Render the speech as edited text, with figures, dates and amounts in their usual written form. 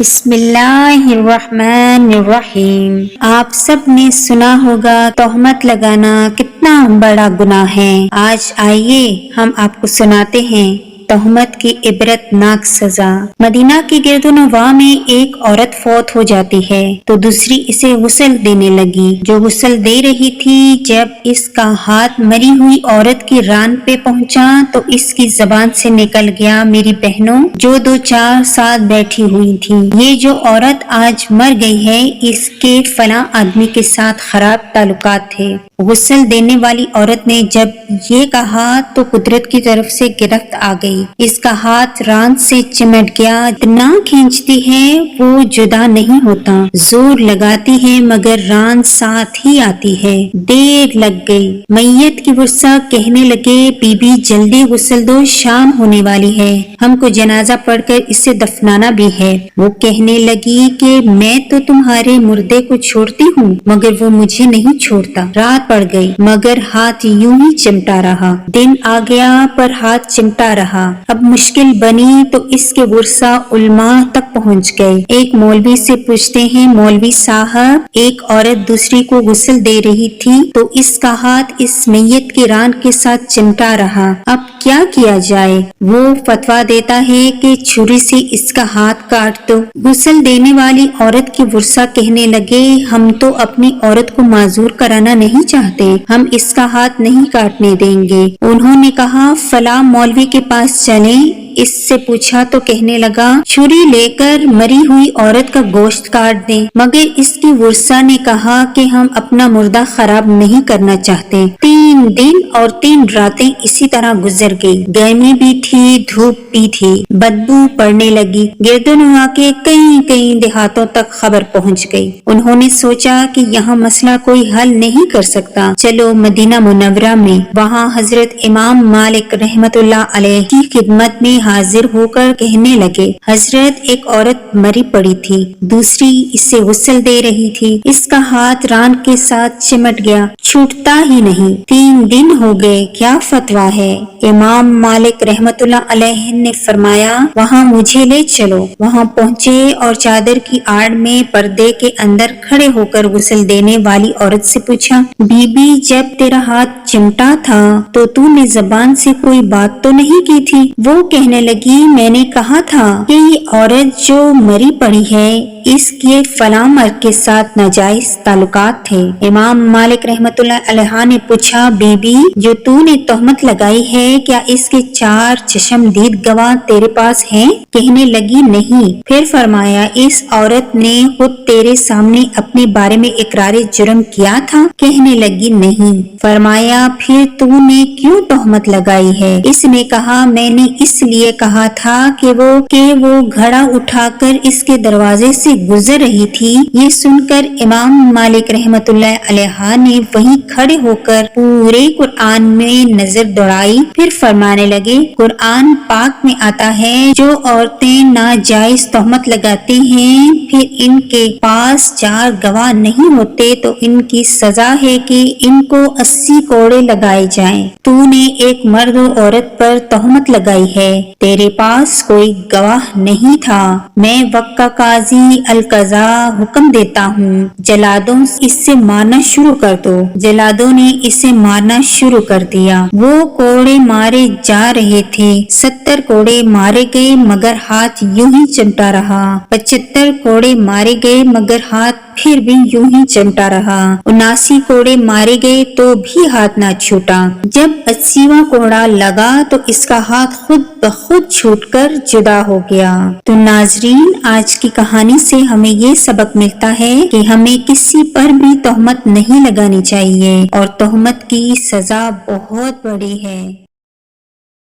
بسم اللہ الرحمن الرحیم۔ آپ سب نے سنا ہوگا تہمت لگانا کتنا بڑا گناہ ہے۔ آج آئیے ہم آپ کو سناتے ہیں تہمت کی عبرت ناک سزا۔ مدینہ کے گرد و نواح میں ایک عورت فوت ہو جاتی ہے تو دوسری اسے غسل دینے لگی۔ جو غسل دے رہی تھی، جب اس کا ہاتھ مری ہوئی عورت کی ران پہ پہنچا تو اس کی زبان سے نکل گیا، میری بہنوں جو دو چار ساتھ بیٹھی ہوئی تھی، یہ جو عورت آج مر گئی ہے اس کے فلاں آدمی کے ساتھ خراب تعلقات تھے۔ غسل دینے والی عورت نے جب یہ کہا تو قدرت کی طرف سے گرفت آ گئی۔ اس کا ہاتھ ران سے چمٹ گیا، اتنا کھینچتی ہے وہ جدا نہیں ہوتا، زور لگاتی ہے مگر ران ساتھ ہی آتی ہے۔ دیر لگ گئی۔ میت کی ورثہ کہنے لگے، بی بی جلدی غسل دو، شام ہونے والی ہے، ہم کو جنازہ پڑھ کر اسے دفنانا بھی ہے۔ وہ کہنے لگی کہ میں تو تمہارے مردے کو چھوڑتی ہوں مگر وہ مجھے نہیں چھوڑتا۔ رات پڑ گئی مگر ہاتھ یوں ہی چمٹا رہا، دن آ گیا پر ہاتھ چمٹا رہا۔ اب مشکل بنی تو اس کے ورثہ علماء تک پہنچ گئے۔ ایک مولوی سے پوچھتے ہیں، مولوی صاحب ایک عورت دوسری کو غسل دے رہی تھی تو اس کا ہاتھ اس میت کی ران کے ساتھ چمٹا رہا، اب کیا کیا جائے؟ وہ فتویٰ دیتا ہے کہ چھری سے اس کا ہاتھ کاٹ دو۔ غسل دینے والی عورت کی ورثہ کہنے لگے، ہم تو اپنی عورت کو معذور کرانا نہیں چاہتے، ہم اس کا ہاتھ نہیں کاٹنے دیں گے۔ انہوں نے کہا فلاں مولوی کے پاس چلیں۔ اس سے پوچھا تو کہنے لگا، چھری لے کر مری ہوئی عورت کا گوشت کاٹ دیں، مگر اس کی ورثہ نے کہا کہ ہم اپنا مردہ خراب نہیں کرنا چاہتے۔ 3 دن اور 3 راتیں اسی طرح گزر گئی، گرمی بھی تھی دھوپ بھی تھی، بدبو پڑنے لگی، گرد و نواح کے کئی دیہاتوں تک خبر پہنچ گئی۔ انہوں نے سوچا کہ یہاں مسئلہ کوئی حل نہیں کر سکتا، چلو مدینہ منورہ میں۔ وہاں حضرت امام مالک رحمت اللہ علیہ کی خدمت میں حاضر ہو کر کہنے لگے، حضرت ایک عورت مری پڑی تھی، دوسری اسے غسل دے رہی تھی، اس کا ہاتھ ران کے ساتھ چمٹ گیا، چھوٹتا ہی نہیں، 3 دن ہو گئے، کیا فتویٰ ہے؟ امام مالک رحمت اللہ علیہ نے فرمایا، وہاں مجھے لے چلو۔ وہاں پہنچے اور چادر کی آڑ میں پردے کے اندر کھڑے ہو کر غسل دینے والی عورت سے پوچھا، بی بی جب تیرا ہاتھ چمٹا تھا تو نے زبان سے کوئی بات تو نہیں کی تھی؟ وہ کہنے لگی، میں نے کہا تھا کہ یہ عورت جو مری پڑی ہے اس کے فلاں مرد کے ساتھ ناجائز تعلقات تھے۔ امام مالک رحمت اللہ علیہ نے پوچھا، بی بی جو نے تہمت لگائی ہے کیا اس کے 4 چشمدید گواہ تیرے پاس ہیں؟ کہنے لگی، نہیں۔ پھر فرمایا، اس عورت نے خود تیرے سامنے اپنے بارے میں اقرار جرم کیا تھا؟ کہنے لگی، نہیں۔ فرمایا، پھر نے کیوں تہمت لگائی ہے؟ اس نے کہا، میں نے اس لیے کہا تھا کہ وہ گھڑا اٹھا کر اس کے دروازے سے گزر رہی تھی۔ یہ سن کر امام مالک رحمت اللہ علیہ نے وہیں کھڑے ہو کر پورے قرآن میں نظر دوڑائی، پھر فرمانے لگے، قرآن پاک میں آتا ہے جو عورتیں ناجائز تہمت لگاتی ہیں پھر ان کے پاس 4 گواہ نہیں ہوتے تو ان کی سزا ہے کہ ان کو 80 کوڑے لگائے جائیں۔ نے ایک مرد و عورت پر تہمت لگائی ہے، تیرے پاس کوئی گواہ نہیں تھا، میں وقت کا قاضی القضاء حکم دیتا ہوں، جلادوں اس سے مارنا شروع کر دو۔ جلادوں نے اسے مارنا شروع کر دیا۔ وہ کوڑے مارے جا رہے تھے، 70 کوڑے مارے گئے مگر ہاتھ یوں ہی چمٹا رہا، 75 کوڑے مارے گئے مگر ہاتھ پھر بھی یوں ہی چمٹا رہا، 79 کوڑے مارے گئے تو بھی ہاتھ نہ چھوٹا۔ جب 80واں کوڑا لگا تو اس کا ہاتھ خود بخود چھوٹ کر جدا ہو گیا۔ تو ناظرین، آج کی کہانی سے ہمیں یہ سبق ملتا ہے کہ ہمیں کسی پر بھی تہمت نہیں لگانی چاہیے اور تہمت کی سزا بہت بڑی ہے۔